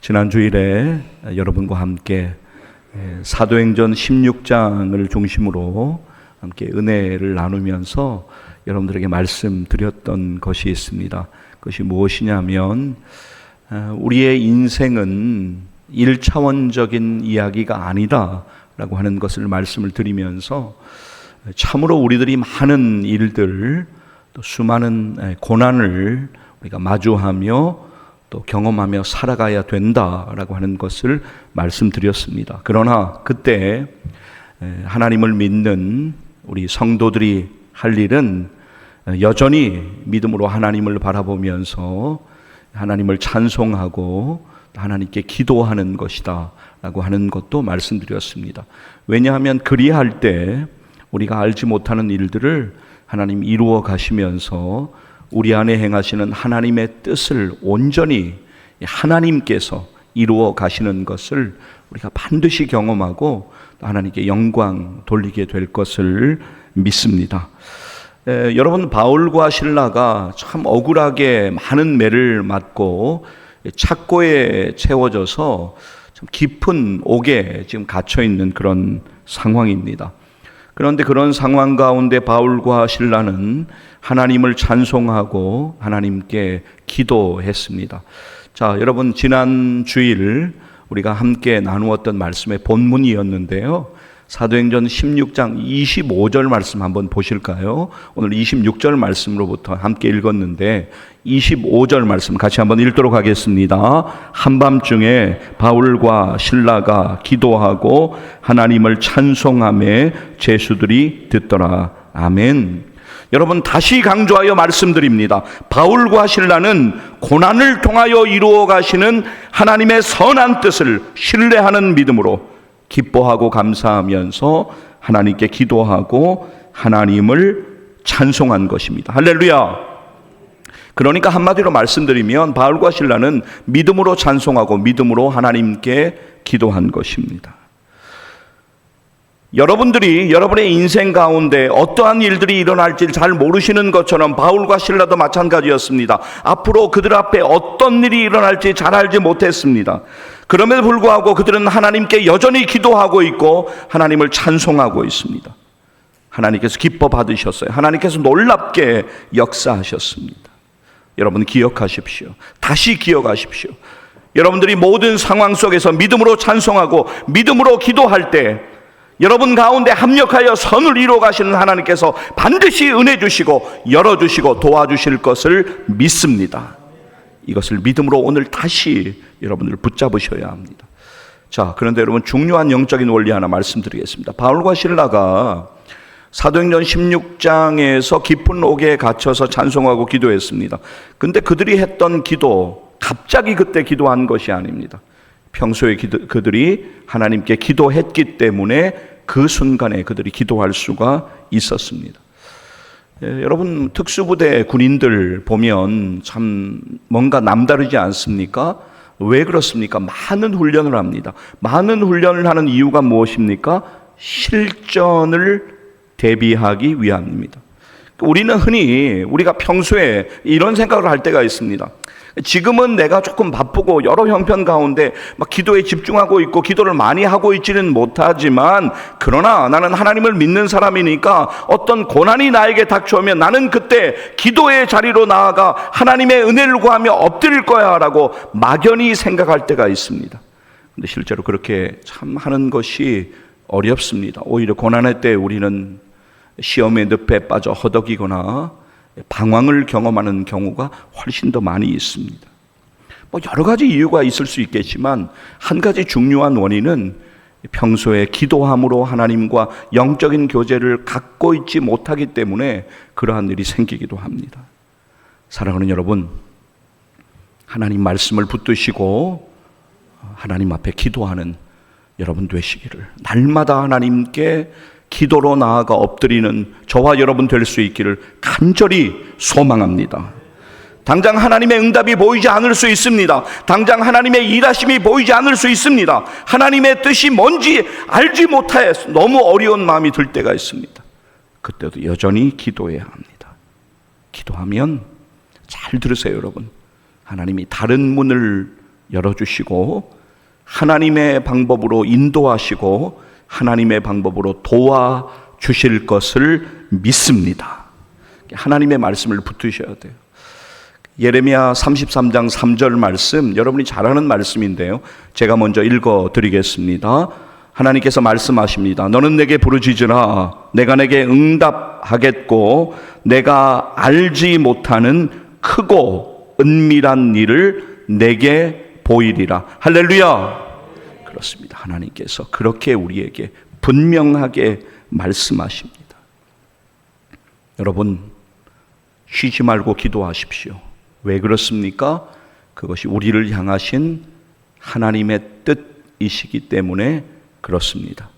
지난 주일에 여러분과 함께 사도행전 16장을 중심으로 함께 은혜를 나누면서 여러분들에게 말씀드렸던 것이 있습니다. 그것이 무엇이냐면 우리의 인생은 1차원적인 이야기가 아니다 라고 하는 것을 말씀을 드리면서 참으로 우리들이 많은 일들, 또 수많은 고난을 우리가 마주하며 또 경험하며 살아가야 된다라고 하는 것을 말씀드렸습니다. 그러나 그때 하나님을 믿는 우리 성도들이 할 일은 여전히 믿음으로 하나님을 바라보면서 하나님을 찬송하고 하나님께 기도하는 것이다 라고 하는 것도 말씀드렸습니다. 왜냐하면 그리할 때 우리가 알지 못하는 일들을 하나님 이루어 가시면서 우리 안에 행하시는 하나님의 뜻을 온전히 하나님께서 이루어 가시는 것을 우리가 반드시 경험하고 하나님께 영광 돌리게 될 것을 믿습니다. 여러분, 바울과 실라가 참 억울하게 많은 매를 맞고 착고에 채워져서 참 깊은 옥에 지금 갇혀 있는 그런 상황입니다. 그런데 그런 상황 가운데 바울과 실라는 하나님을 찬송하고 하나님께 기도했습니다. 자, 여러분, 지난 주일 우리가 함께 나누었던 말씀의 본문이었는데요. 사도행전 16장 25절 말씀 한번 보실까요? 오늘 26절 말씀으로부터 함께 읽었는데 25절 말씀 같이 한번 읽도록 하겠습니다. 한밤중에 바울과 실라가 기도하고 하나님을 찬송하며 제수들이 듣더라. 아멘. 여러분, 다시 강조하여 말씀드립니다. 바울과 실라는 고난을 통하여 이루어 가시는 하나님의 선한 뜻을 신뢰하는 믿음으로 기뻐하고 감사하면서 하나님께 기도하고 하나님을 찬송한 것입니다. 할렐루야. 그러니까 한마디로 말씀드리면 바울과 실라는 믿음으로 찬송하고 믿음으로 하나님께 기도한 것입니다. 여러분들이 여러분의 인생 가운데 어떠한 일들이 일어날지 잘 모르시는 것처럼 바울과 실라도 마찬가지였습니다. 앞으로 그들 앞에 어떤 일이 일어날지 잘 알지 못했습니다. 그럼에도 불구하고 그들은 하나님께 여전히 기도하고 있고 하나님을 찬송하고 있습니다. 하나님께서 기뻐 받으셨어요. 하나님께서 놀랍게 역사하셨습니다. 여러분, 기억하십시오. 다시 기억하십시오. 여러분들이 모든 상황 속에서 믿음으로 찬송하고 믿음으로 기도할 때 여러분 가운데 합력하여 선을 이루어 가시는 하나님께서 반드시 은혜 주시고 열어주시고 도와주실 것을 믿습니다. 이것을 믿음으로 오늘 다시 여러분들 붙잡으셔야 합니다. 자, 그런데 여러분, 중요한 영적인 원리 하나 말씀드리겠습니다. 바울과 실라가 사도행전 16장에서 깊은 옥에 갇혀서 찬송하고 기도했습니다. 근데 그들이 했던 기도, 갑자기 그때 기도한 것이 아닙니다. 평소에 그들이 하나님께 기도했기 때문에 그 순간에 그들이 기도할 수가 있었습니다. 여러분, 특수부대 군인들 보면 참 뭔가 남다르지 않습니까? 왜 그렇습니까? 많은 훈련을 합니다. 많은 훈련을 하는 이유가 무엇입니까? 실전을 대비하기 위함입니다. 우리는 흔히 우리가 평소에 이런 생각을 할 때가 있습니다. 지금은 내가 조금 바쁘고 여러 형편 가운데 막 기도에 집중하고 있고 기도를 많이 하고 있지는 못하지만, 그러나 나는 하나님을 믿는 사람이니까 어떤 고난이 나에게 닥쳐오면 나는 그때 기도의 자리로 나아가 하나님의 은혜를 구하며 엎드릴 거야 라고 막연히 생각할 때가 있습니다. 근데 실제로 그렇게 참 하는 것이 어렵습니다. 오히려 고난의 때 우리는 시험의 늪에 빠져 허덕이거나 방황을 경험하는 경우가 훨씬 더 많이 있습니다. 여러 가지 이유가 있을 수 있겠지만 한 가지 중요한 원인은 평소에 기도함으로 하나님과 영적인 교제를 갖고 있지 못하기 때문에 그러한 일이 생기기도 합니다. 사랑하는 여러분, 하나님 말씀을 붙드시고 하나님 앞에 기도하는 여러분 되시기를, 날마다 하나님께 기도로 나아가 엎드리는 저와 여러분 될 수 있기를 간절히 소망합니다. 당장 하나님의 응답이 보이지 않을 수 있습니다. 당장 하나님의 일하심이 보이지 않을 수 있습니다. 하나님의 뜻이 뭔지 알지 못해서 너무 어려운 마음이 들 때가 있습니다. 그때도 여전히 기도해야 합니다. 기도하면 잘 들으세요, 여러분. 하나님이 다른 문을 열어주시고 하나님의 방법으로 인도하시고 하나님의 방법으로 도와주실 것을 믿습니다. 하나님의 말씀을 붙드셔야 돼요. 예레미야 33장 3절 말씀, 여러분이 잘 아는 말씀인데요, 제가 먼저 읽어드리겠습니다. 하나님께서 말씀하십니다. 너는 내게 부르짖으라. 내가 내게 응답하겠고 내가 알지 못하는 크고 은밀한 일을 내게 보이리라. 할렐루야. 그렇습니다. 하나님께서 그렇게 우리에게 분명하게 말씀하십니다. 여러분, 쉬지 말고 기도하십시오. 왜 그렇습니까? 그것이 우리를 향하신 하나님의 뜻이시기 때문에 그렇습니다.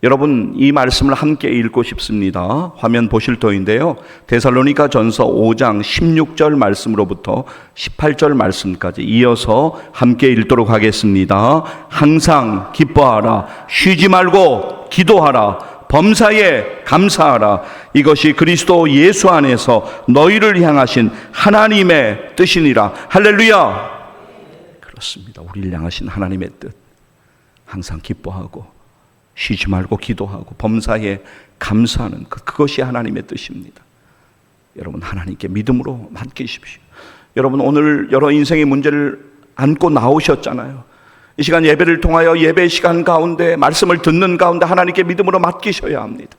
여러분, 이 말씀을 함께 읽고 싶습니다. 화면 보실 터인데요, 데살로니가 전서 5장 16절 말씀으로부터 18절 말씀까지 이어서 함께 읽도록 하겠습니다. 항상 기뻐하라. 쉬지 말고 기도하라. 범사에 감사하라. 이것이 그리스도 예수 안에서 너희를 향하신 하나님의 뜻이니라. 할렐루야. 그렇습니다. 우리를 향하신 하나님의 뜻. 항상 기뻐하고 쉬지 말고 기도하고 범사에 감사하는 그것이 하나님의 뜻입니다. 여러분, 하나님께 믿음으로 맡기십시오. 여러분, 오늘 여러 인생의 문제를 안고 나오셨잖아요. 이 시간 예배를 통하여 예배 시간 가운데 말씀을 듣는 가운데 하나님께 믿음으로 맡기셔야 합니다.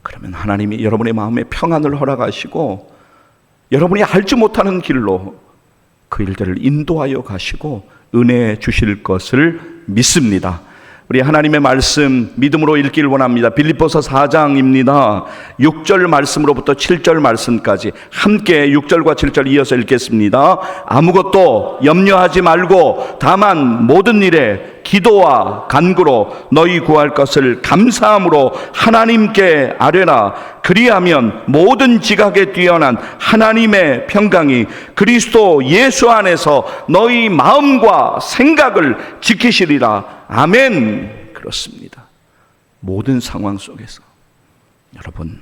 그러면 하나님이 여러분의 마음에 평안을 허락하시고 여러분이 알지 못하는 길로 그 일들을 인도하여 가시고 은혜 주실 것을 믿습니다. 우리 하나님의 말씀 믿음으로 읽길 원합니다. 빌립보서 4장입니다. 6절 말씀으로부터 7절 말씀까지 함께 6절과 7절 이어서 읽겠습니다. 아무것도 염려하지 말고 다만 모든 일에 기도와 간구로 너희 구할 것을 감사함으로 하나님께 아뢰라. 그리하면 모든 지각에 뛰어난 하나님의 평강이 그리스도 예수 안에서 너희 마음과 생각을 지키시리라. 아멘. 그렇습니다. 모든 상황 속에서 여러분,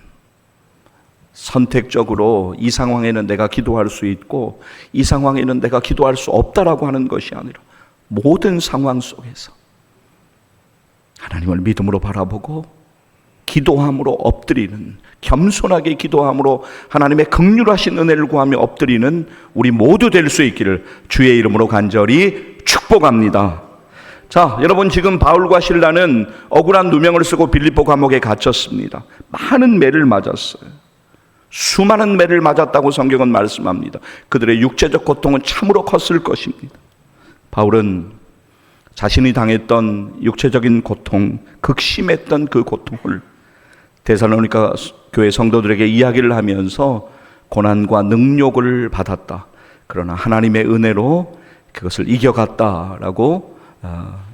선택적으로 이 상황에는 내가 기도할 수 있고 이 상황에는 내가 기도할 수 없다라고 하는 것이 아니라 모든 상황 속에서 하나님을 믿음으로 바라보고 기도함으로 엎드리는, 겸손하게 기도함으로 하나님의 긍휼하신 은혜를 구하며 엎드리는 우리 모두 될 수 있기를 주의 이름으로 간절히 축복합니다. 자, 여러분, 지금 바울과 실라는 억울한 누명을 쓰고 빌립보 감옥에 갇혔습니다. 많은 매를 맞았어요. 수많은 매를 맞았다고 성경은 말씀합니다. 그들의 육체적 고통은 참으로 컸을 것입니다. 바울은 자신이 당했던 육체적인 고통, 극심했던 그 고통을 데살로니가 교회 성도들에게 이야기를 하면서 고난과 능욕을 받았다. 그러나 하나님의 은혜로 그것을 이겨갔다라고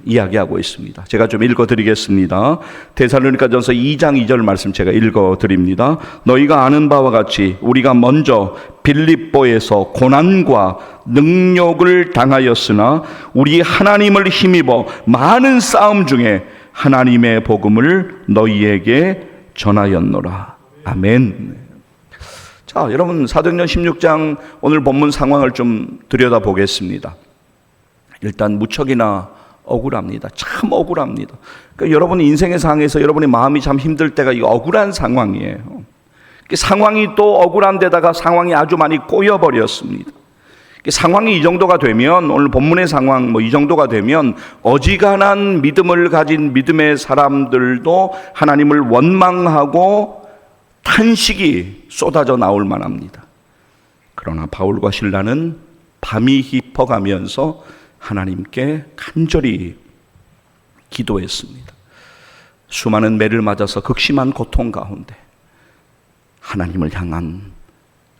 이야기하고 있습니다. 제가 좀 읽어드리겠습니다. 데살로니가전서 2장 2절 말씀 제가 읽어드립니다. 너희가 아는 바와 같이 우리가 먼저 빌립보에서 고난과 능욕을 당하였으나 우리 하나님을 힘입어 많은 싸움 중에 하나님의 복음을 너희에게 전하였노라. 아멘. 자, 여러분, 사도행전 16장 오늘 본문 상황을 좀 들여다보겠습니다. 일단 무척이나 억울합니다. 참 억울합니다. 그러니까 여러분 인생의 상황에서 여러분의 마음이 참 힘들 때가 이 억울한 상황이에요. 상황이 또 억울한 데다가 상황이 아주 많이 꼬여버렸습니다. 상황이 이 정도가 되면, 오늘 본문의 상황 이 정도가 되면 어지간한 믿음을 가진 믿음의 사람들도 하나님을 원망하고 탄식이 쏟아져 나올 만합니다. 그러나 바울과 실라는 밤이 깊어가면서 하나님께 간절히 기도했습니다. 수많은 매를 맞아서 극심한 고통 가운데 하나님을 향한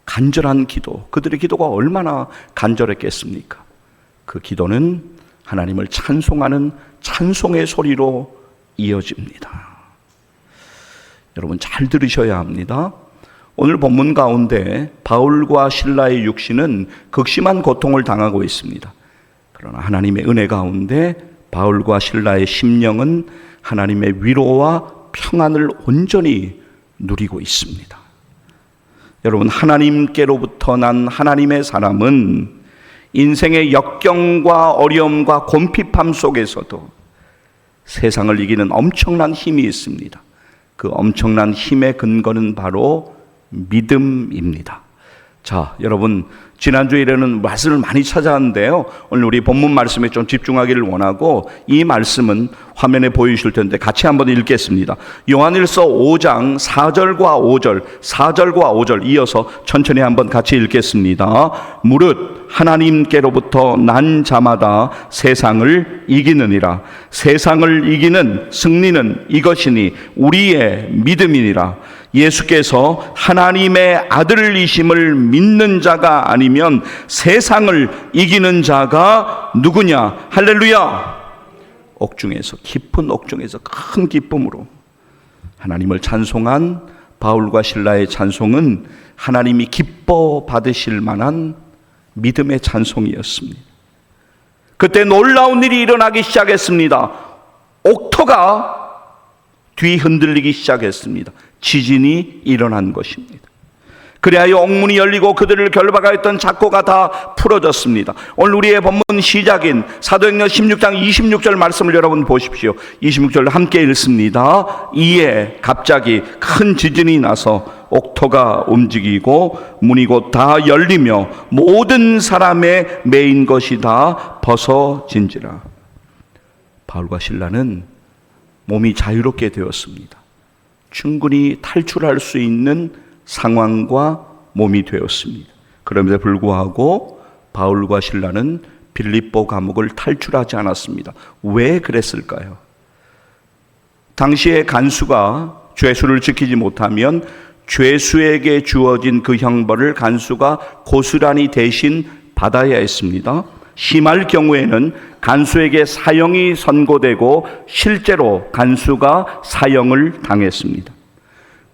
간절한 기도, 그들의 기도가 얼마나 간절했겠습니까? 그 기도는 하나님을 찬송하는 찬송의 소리로 이어집니다. 여러분, 잘 들으셔야 합니다. 오늘 본문 가운데 바울과 실라의 육신은 극심한 고통을 당하고 있습니다. 그러나 하나님의 은혜 가운데 바울과 실라의 심령은 하나님의 위로와 평안을 온전히 누리고 있습니다. 여러분, 하나님께로부터 난 하나님의 사람은 인생의 역경과 어려움과 곤핍함 속에서도 세상을 이기는 엄청난 힘이 있습니다. 그 엄청난 힘의 근거는 바로 믿음입니다. 자, 여러분, 지난주에는 말씀을 많이 찾아왔는데요. 오늘 우리 본문 말씀에 좀 집중하기를 원하고, 이 말씀은 화면에 보이실 텐데 같이 한번 읽겠습니다. 요한일서 5장 4절과 5절, 4절과 5절 이어서 천천히 한번 같이 읽겠습니다. 무릇 하나님께로부터 난 자마다 세상을 이기느니라. 세상을 이기는 승리는 이것이니 우리의 믿음이니라. 예수께서 하나님의 아들이심을 믿는 자가 아니면 세상을 이기는 자가 누구냐? 할렐루야! 옥중에서, 깊은 옥중에서 큰 기쁨으로 하나님을 찬송한 바울과 실라의 찬송은 하나님이 기뻐 받으실 만한 믿음의 찬송이었습니다. 그때 놀라운 일이 일어나기 시작했습니다. 옥토가 뒤 흔들리기 시작했습니다. 지진이 일어난 것입니다. 그리하여 옥문이 열리고 그들을 결박하였던 잡고가 다 풀어졌습니다. 오늘 우리의 본문 시작인 사도행전 16장 26절 말씀을 여러분 보십시오. 26절 함께 읽습니다. 이에 갑자기 큰 지진이 나서 옥토가 움직이고 문이 곧 다 열리며 모든 사람의 매인 것이 다 벗어진지라. 바울과 실라는 몸이 자유롭게 되었습니다. 충분히 탈출할 수 있는 상황과 몸이 되었습니다. 그럼에도 불구하고 바울과 실라는 빌립보 감옥을 탈출하지 않았습니다. 왜 그랬을까요? 당시에 간수가 죄수를 지키지 못하면 죄수에게 주어진 그 형벌을 간수가 고스란히 대신 받아야 했습니다. 심할 경우에는 간수에게 사형이 선고되고 실제로 간수가 사형을 당했습니다.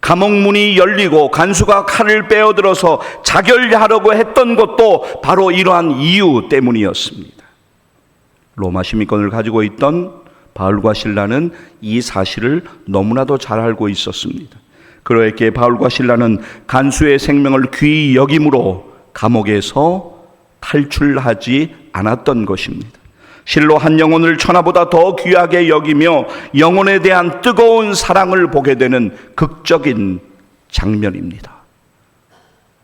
감옥문이 열리고 간수가 칼을 빼어들어서 자결하려고 했던 것도 바로 이러한 이유 때문이었습니다. 로마 시민권을 가지고 있던 바울과 실라는 이 사실을 너무나도 잘 알고 있었습니다. 그러했기에 바울과 실라는 간수의 생명을 귀히 여김으로 감옥에서 탈출하지 않았던 것입니다. 실로 한 영혼을 천하보다 더 귀하게 여기며 영혼에 대한 뜨거운 사랑을 보게 되는 극적인 장면입니다.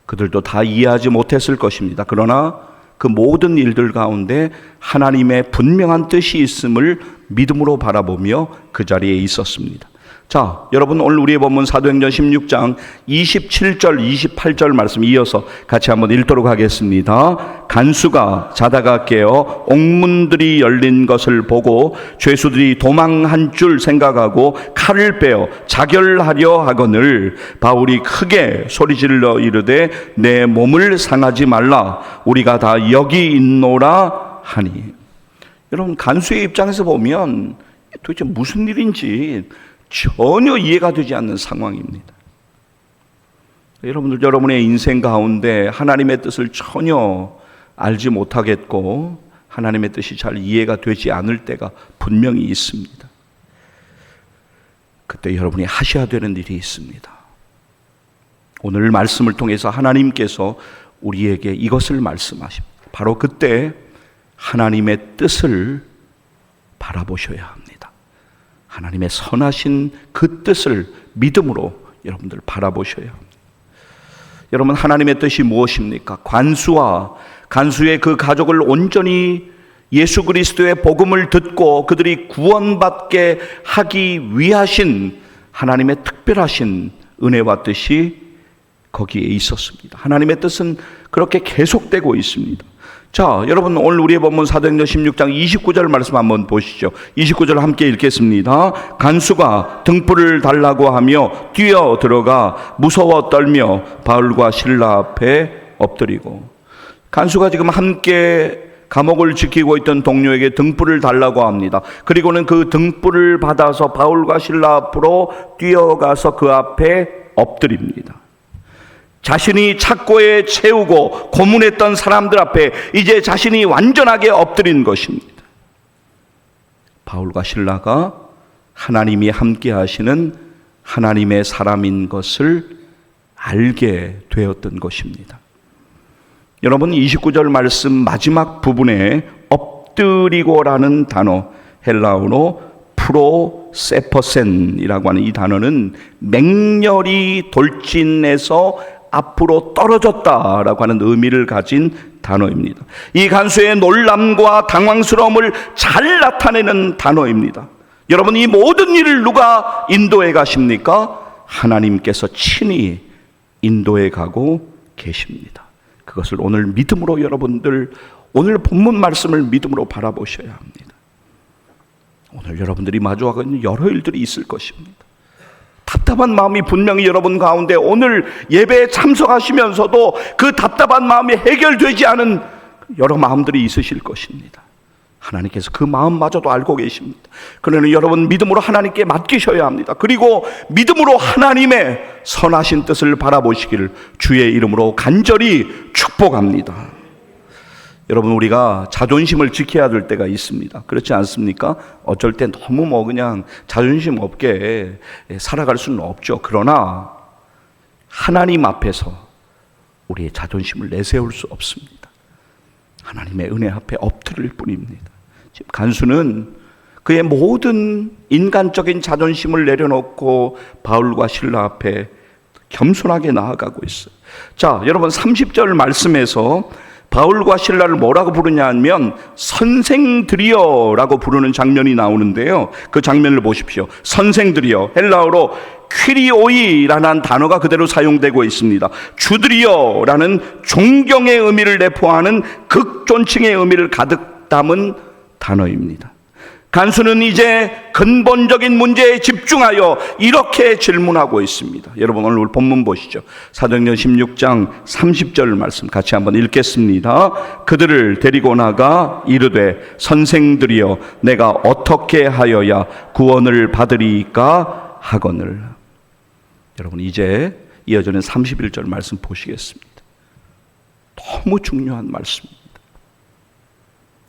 그들도 다 이해하지 못했을 것입니다. 그러나 그 모든 일들 가운데 하나님의 분명한 뜻이 있음을 믿음으로 바라보며 그 자리에 있었습니다. 자, 여러분, 오늘 우리의 본문 사도행전 16장 27절 28절 말씀 이어서 같이 한번 읽도록 하겠습니다. 간수가 자다가 깨어 옥문들이 열린 것을 보고 죄수들이 도망한 줄 생각하고 칼을 빼어 자결하려 하거늘 바울이 크게 소리질러 이르되 내 몸을 상하지 말라 우리가 다 여기 있노라 하니. 여러분, 간수의 입장에서 보면 도대체 무슨 일인지 전혀 이해가 되지 않는 상황입니다. 여러분들, 여러분의 인생 가운데 하나님의 뜻을 전혀 알지 못하겠고 하나님의 뜻이 잘 이해가 되지 않을 때가 분명히 있습니다. 그때 여러분이 하셔야 되는 일이 있습니다. 오늘 말씀을 통해서 하나님께서 우리에게 이것을 말씀하십니다. 바로 그때 하나님의 뜻을 바라보셔야 합니다. 하나님의 선하신 그 뜻을 믿음으로 여러분들 바라보셔야 합니다. 여러분, 하나님의 뜻이 무엇입니까? 간수의 그 가족을 온전히 예수 그리스도의 복음을 듣고 그들이 구원받게 하기 위하신 하나님의 특별하신 은혜와 뜻이 거기에 있었습니다. 하나님의 뜻은 그렇게 계속되고 있습니다. 자, 여러분, 오늘 우리의 본문 사도행전 16장 29절 말씀 한번 보시죠. 29절 함께 읽겠습니다. 간수가 등불을 달라고 하며 뛰어 들어가 무서워 떨며 바울과 실라 앞에 엎드리고. 간수가 지금 함께 감옥을 지키고 있던 동료에게 등불을 달라고 합니다. 그리고는 그 등불을 받아서 바울과 실라 앞으로 뛰어가서 그 앞에 엎드립니다. 자신이 착고에 채우고 고문했던 사람들 앞에 이제 자신이 완전하게 엎드린 것입니다. 바울과 실라가 하나님이 함께 하시는 하나님의 사람인 것을 알게 되었던 것입니다. 여러분 29절 말씀 마지막 부분에 엎드리고라는 단어, 헬라어로 프로세퍼센이라고 하는 이 단어는 맹렬히 돌진해서 앞으로 떨어졌다라고 하는 의미를 가진 단어입니다. 이 간수의 놀람과 당황스러움을 잘 나타내는 단어입니다. 여러분, 이 모든 일을 누가 인도해 가십니까? 하나님께서 친히 인도해 가고 계십니다. 그것을 오늘 믿음으로 여러분들, 오늘 본문 말씀을 믿음으로 바라보셔야 합니다. 오늘 여러분들이 마주하고 있는 여러 일들이 있을 것입니다. 답답한 마음이 분명히 여러분 가운데 오늘 예배에 참석하시면서도 그 답답한 마음이 해결되지 않은 여러 마음들이 있으실 것입니다. 하나님께서 그 마음마저도 알고 계십니다. 그러나 여러분 믿음으로 하나님께 맡기셔야 합니다. 그리고 믿음으로 하나님의 선하신 뜻을 바라보시기를 주의 이름으로 간절히 축복합니다. 여러분, 우리가 자존심을 지켜야 될 때가 있습니다. 그렇지 않습니까? 어쩔 때 너무 그냥 자존심 없게 살아갈 수는 없죠. 그러나 하나님 앞에서 우리의 자존심을 내세울 수 없습니다. 하나님의 은혜 앞에 엎드릴 뿐입니다. 지금 간수는 그의 모든 인간적인 자존심을 내려놓고 바울과 실라 앞에 겸손하게 나아가고 있어요. 자, 여러분 30절 말씀에서 바울과 실라를 뭐라고 부르냐 하면 선생들이여 라고 부르는 장면이 나오는데요. 그 장면을 보십시오. 선생들이여, 헬라어로 퀴리오이라는 단어가 그대로 사용되고 있습니다. 주들이여 라는 존경의 의미를 내포하는 극존칭의 의미를 가득 담은 단어입니다. 간수는 이제 근본적인 문제에 집중하여 이렇게 질문하고 있습니다. 여러분 오늘 본문 보시죠. 사도행전 16장 30절 말씀 같이 한번 읽겠습니다. 그들을 데리고 나가 이르되 선생들이여 내가 어떻게 하여야 구원을 받으리까 하거늘. 여러분 이제 이어지는 31절 말씀 보시겠습니다. 너무 중요한 말씀입니다.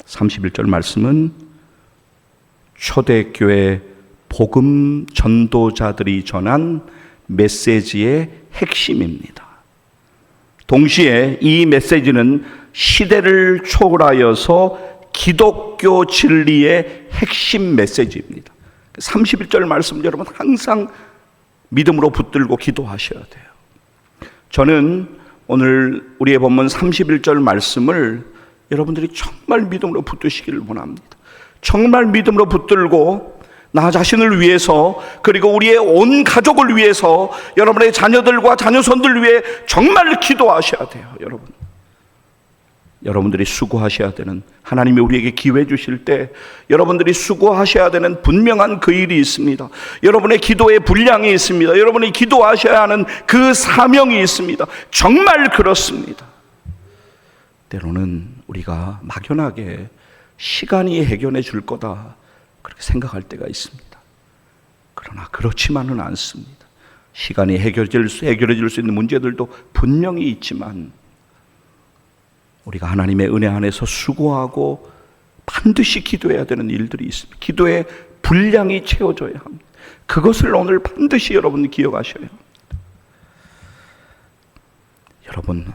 31절 말씀은 초대교회 복음 전도자들이 전한 메시지의 핵심입니다. 동시에 이 메시지는 시대를 초월하여서 기독교 진리의 핵심 메시지입니다. 31절 말씀 여러분 항상 믿음으로 붙들고 기도하셔야 돼요. 저는 오늘 우리의 본문 31절 말씀을 여러분들이 정말 믿음으로 붙드시기를 원합니다. 정말 믿음으로 붙들고 나 자신을 위해서 그리고 우리의 온 가족을 위해서 여러분의 자녀들과 자녀손들 위해 정말 기도하셔야 돼요. 여러분들이 수고하셔야 되는, 하나님이 우리에게 기회 주실 때 여러분들이 수고하셔야 되는 분명한 그 일이 있습니다. 여러분의 기도의 분량이 있습니다. 여러분이 기도하셔야 하는 그 사명이 있습니다. 정말 그렇습니다. 때로는 우리가 막연하게 시간이 해결해 줄 거다 그렇게 생각할 때가 있습니다. 그러나 그렇지만은 않습니다. 시간이 해결해 줄 수 있는 문제들도 분명히 있지만 우리가 하나님의 은혜 안에서 수고하고 반드시 기도해야 되는 일들이 있습니다. 기도의 분량이 채워져야 합니다. 그것을 오늘 반드시 여러분 기억하셔야 합니다. 여러분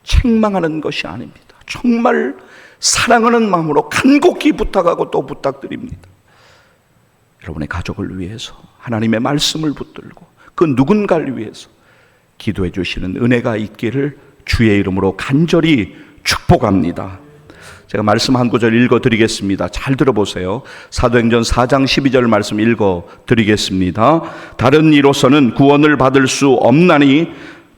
책망하는 것이 아닙니다. 정말 사랑하는 마음으로 간곡히 부탁하고 또 부탁드립니다. 여러분의 가족을 위해서 하나님의 말씀을 붙들고 그 누군가를 위해서 기도해 주시는 은혜가 있기를 주의 이름으로 간절히 축복합니다. 제가 말씀 한 구절 읽어드리겠습니다. 잘 들어보세요. 사도행전 4장 12절 말씀 읽어드리겠습니다. 다른 이로서는 구원을 받을 수 없나니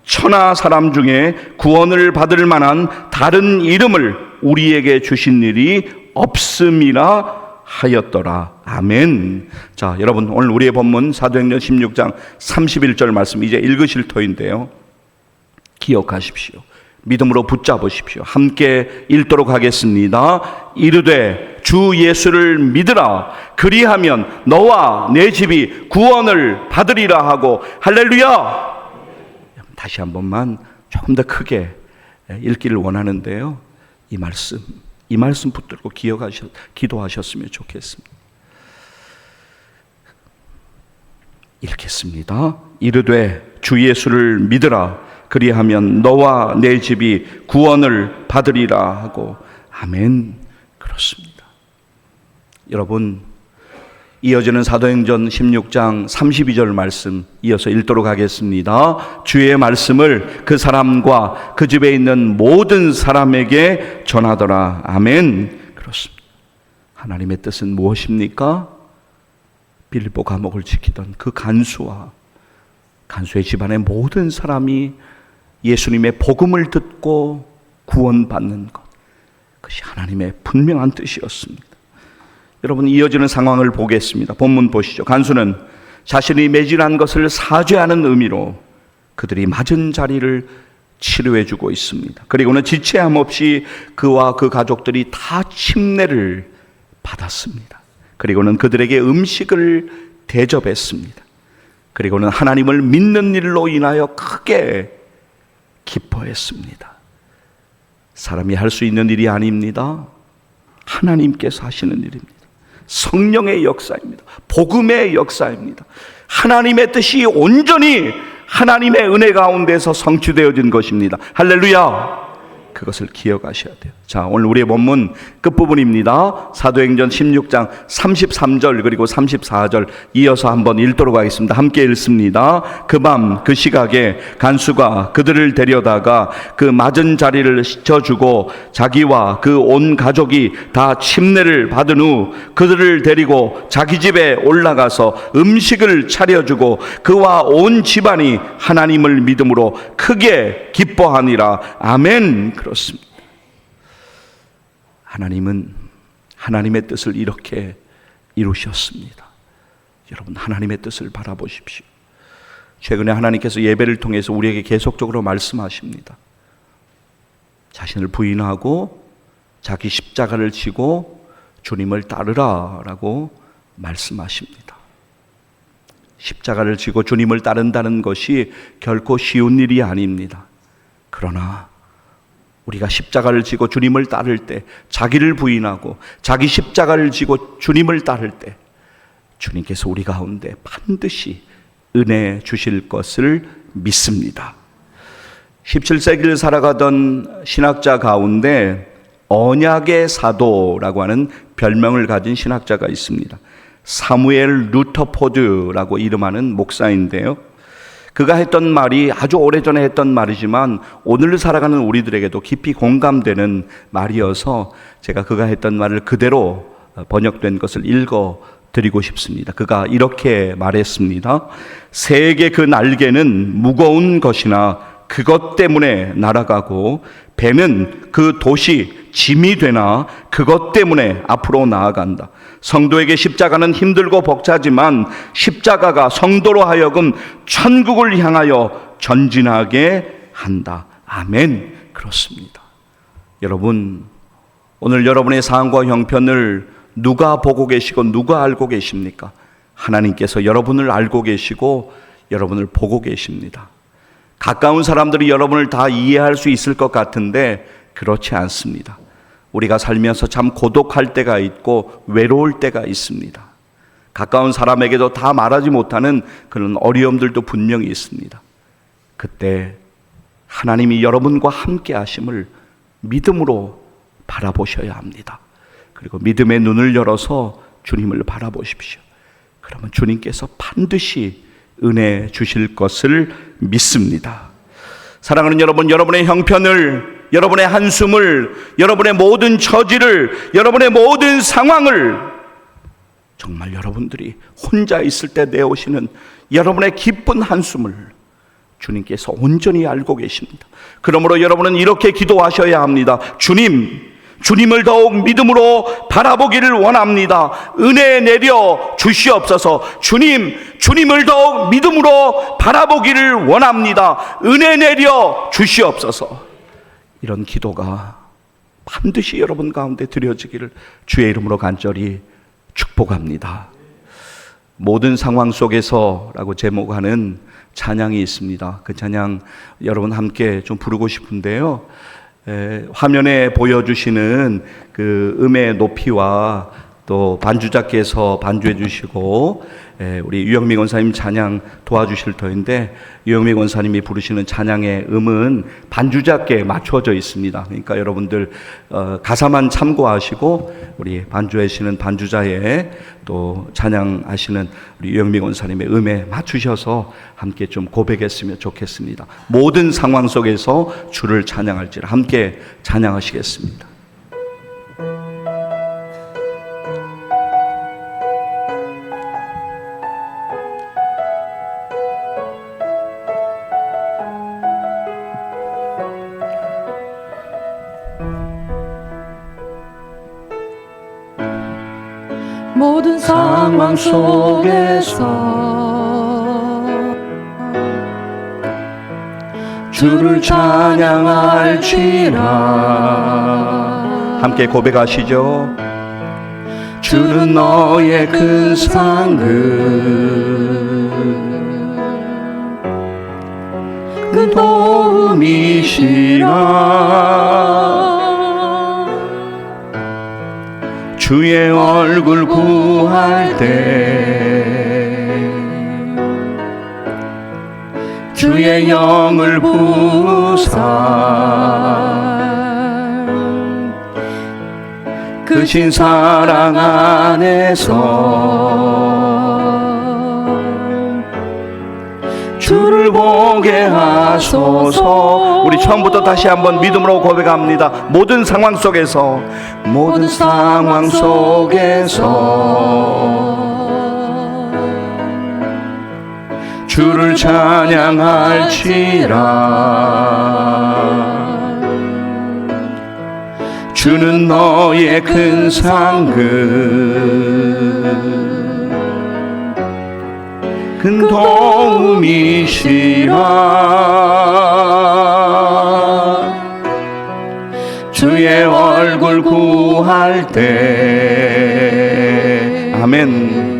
천하 사람 중에 구원을 받을 만한 다른 이름을 우리에게 주신 일이 없음이라 하였더라. 아멘. 자, 여러분 오늘 우리의 본문 사도행전 16장 31절 말씀 이제 읽으실 터인데요. 기억하십시오. 믿음으로 붙잡으십시오. 함께 읽도록 하겠습니다. 이르되 주 예수를 믿으라. 그리하면 너와 내 집이 구원을 받으리라 하고 할렐루야. 다시 한 번만 조금 더 크게 읽기를 원하는데요. 이 말씀 붙들고 기도하셨으면 좋겠습니다. 읽겠습니다. 이르되 주 예수를 믿으라. 그리하면 너와 내 집이 구원을 받으리라 하고. 아멘. 그렇습니다. 여러분, 이어지는 사도행전 16장 32절 말씀 이어서 읽도록 하겠습니다. 주의 말씀을 그 사람과 그 집에 있는 모든 사람에게 전하더라. 아멘. 그렇습니다. 하나님의 뜻은 무엇입니까? 빌립보 감옥을 지키던 그 간수의 집안의 모든 사람이 예수님의 복음을 듣고 구원받는 것, 그것이 하나님의 분명한 뜻이었습니다. 여러분, 이어지는 상황을 보겠습니다. 본문 보시죠. 간수는 자신이 매질한 것을 사죄하는 의미로 그들이 맞은 자리를 치료해 주고 있습니다. 그리고는 지체함 없이 그와 그 가족들이 다 침례를 받았습니다. 그리고는 그들에게 음식을 대접했습니다. 그리고는 하나님을 믿는 일로 인하여 크게 기뻐했습니다. 사람이 할 수 있는 일이 아닙니다. 하나님께서 하시는 일입니다. 성령의 역사입니다. 복음의 역사입니다. 하나님의 뜻이 온전히 하나님의 은혜 가운데서 성취되어진 것입니다. 할렐루야! 그것을 기억하셔야 돼요. 자, 오늘 우리의 본문 끝부분입니다. 사도행전 16장 33절 그리고 34절 이어서 한번 읽도록 하겠습니다. 함께 읽습니다. 그 밤 그 시각에 간수가 그들을 데려다가 그 맞은 자리를 씻어주고 자기와 그 온 가족이 다 침례를 받은 후 그들을 데리고 자기 집에 올라가서 음식을 차려주고 그와 온 집안이 하나님을 믿음으로 크게 기뻐하니라. 아멘. 그렇습니다. 하나님은 하나님의 뜻을 이렇게 이루셨습니다. 여러분, 하나님의 뜻을 바라보십시오. 최근에 하나님께서 예배를 통해서 우리에게 계속적으로 말씀하십니다. 자신을 부인하고 자기 십자가를 지고 주님을 따르라 라고 말씀하십니다. 십자가를 지고 주님을 따른다는 것이 결코 쉬운 일이 아닙니다. 그러나 우리가 십자가를 지고 주님을 따를 때, 자기를 부인하고 자기 십자가를 지고 주님을 따를 때 주님께서 우리 가운데 반드시 은혜 주실 것을 믿습니다. 17세기를 살아가던 신학자 가운데 언약의 사도라고 하는 별명을 가진 신학자가 있습니다. 사무엘 루터포드라고 이름하는 목사인데요, 그가 했던 말이 아주 오래전에 했던 말이지만 오늘 살아가는 우리들에게도 깊이 공감되는 말이어서 제가 그가 했던 말을 그대로 번역된 것을 읽어드리고 싶습니다. 그가 이렇게 말했습니다. 새에게 그 날개는 무거운 것이나 그것 때문에 날아가고 배는 그 돛이 짐이 되나 그것 때문에 앞으로 나아간다. 성도에게 십자가는 힘들고 벅차지만 십자가가 성도로 하여금 천국을 향하여 전진하게 한다. 아멘. 그렇습니다. 여러분, 오늘 여러분의 상황과 형편을 누가 보고 계시고 누가 알고 계십니까? 하나님께서 여러분을 알고 계시고 여러분을 보고 계십니다. 가까운 사람들이 여러분을 다 이해할 수 있을 것 같은데 그렇지 않습니다. 우리가 살면서 참 고독할 때가 있고 외로울 때가 있습니다. 가까운 사람에게도 다 말하지 못하는 그런 어려움들도 분명히 있습니다. 그때 하나님이 여러분과 함께 하심을 믿음으로 바라보셔야 합니다. 그리고 믿음의 눈을 열어서 주님을 바라보십시오. 그러면 주님께서 반드시 은혜 주실 것을 믿습니다. 사랑하는 여러분, 여러분의 형편을, 여러분의 한숨을, 여러분의 모든 처지를, 여러분의 모든 상황을 정말 여러분들이 혼자 있을 때 내오시는 여러분의 기쁜 한숨을 주님께서 온전히 알고 계십니다. 그러므로 여러분은 이렇게 기도하셔야 합니다. 주님을 더욱 믿음으로 바라보기를 원합니다. 은혜 내려 주시옵소서. 주님을 더욱 믿음으로 바라보기를 원합니다. 은혜 내려 주시옵소서. 이런 기도가 반드시 여러분 가운데 드려지기를 주의 이름으로 간절히 축복합니다. 모든 상황 속에서라고 제목하는 찬양이 있습니다. 그 찬양 여러분 함께 좀 부르고 싶은데요, 화면에 보여주시는 그 음의 높이와 또 반주자께서 반주해 주시고 우리 유영미 권사님 찬양 도와주실 터인데, 유영미 권사님이 부르시는 찬양의 음은 반주자께 맞춰져 있습니다. 그러니까 여러분들 가사만 참고하시고 우리 반주하시는 반주자의 또 찬양하시는 우리 유영미 권사님의 음에 맞추셔서 함께 좀 고백했으면 좋겠습니다. 모든 상황 속에서 주를 찬양할지라 함께 찬양하시겠습니다. 모든 상황 속에서 주를 찬양할지라 함께 고백하시죠. 주는 너의 큰 상급 큰 도움이시라 주의 얼굴 구할 때 주의 영을 부사 크신 사랑 안에서 주를 보게 하소서. 우리 처음부터 다시 한번 믿음으로 고백합니다. 모든 상황 속에서 모든 상황 속에서 주를 찬양할지라 주는 너의 큰 상급 큰 도움이시라 주의 얼굴 구할 때 아멘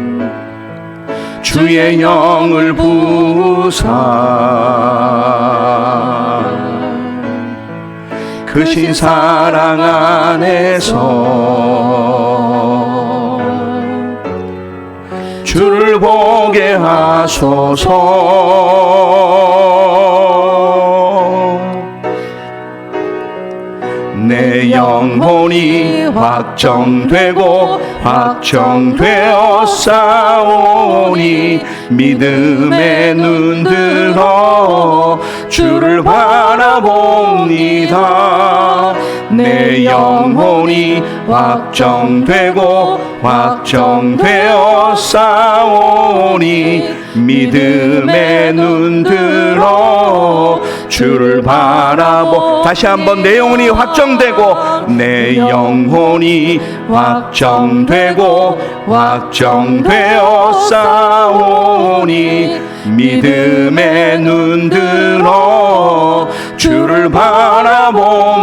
주의 영을 부사 크신 사랑 안에서 주를 보게 하소서. 내 영혼이 확정되고 확정되어 싸우니 믿음의 눈 들어 주를 바라봅니다. 내 영혼이 확정되고 확정되어 싸우니 믿음의 눈 들어 주를 다시 한번 내 영혼이 확정되고 내 영혼이 확정되고 확정되어 싸우니 믿음의 눈 들어 주를 바라봅니다.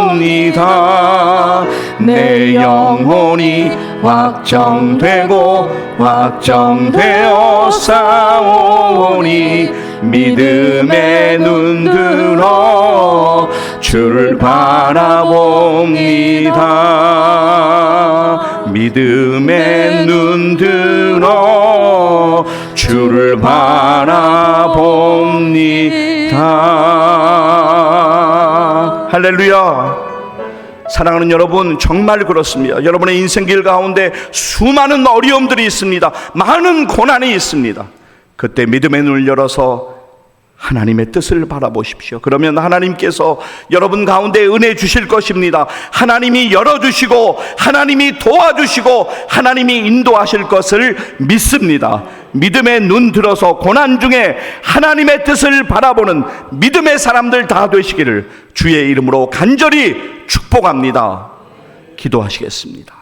내 영혼이 확정되고 확정되어 싸우니 믿음의 눈 들어 주를 바라봅니다. 믿음의 눈 들어 주를 바라봅니다. 할렐루야. 사랑하는 여러분, 정말 그렇습니다. 여러분의 인생길 가운데 수많은 어려움들이 있습니다. 많은 고난이 있습니다. 그때 믿음의 눈을 열어서 하나님의 뜻을 바라보십시오. 그러면 하나님께서 여러분 가운데 은혜 주실 것입니다. 하나님이 열어주시고 하나님이 도와주시고 하나님이 인도하실 것을 믿습니다. 믿음의 눈 들어서 고난 중에 하나님의 뜻을 바라보는 믿음의 사람들 다 되시기를 주의 이름으로 간절히 축복합니다. 기도하시겠습니다.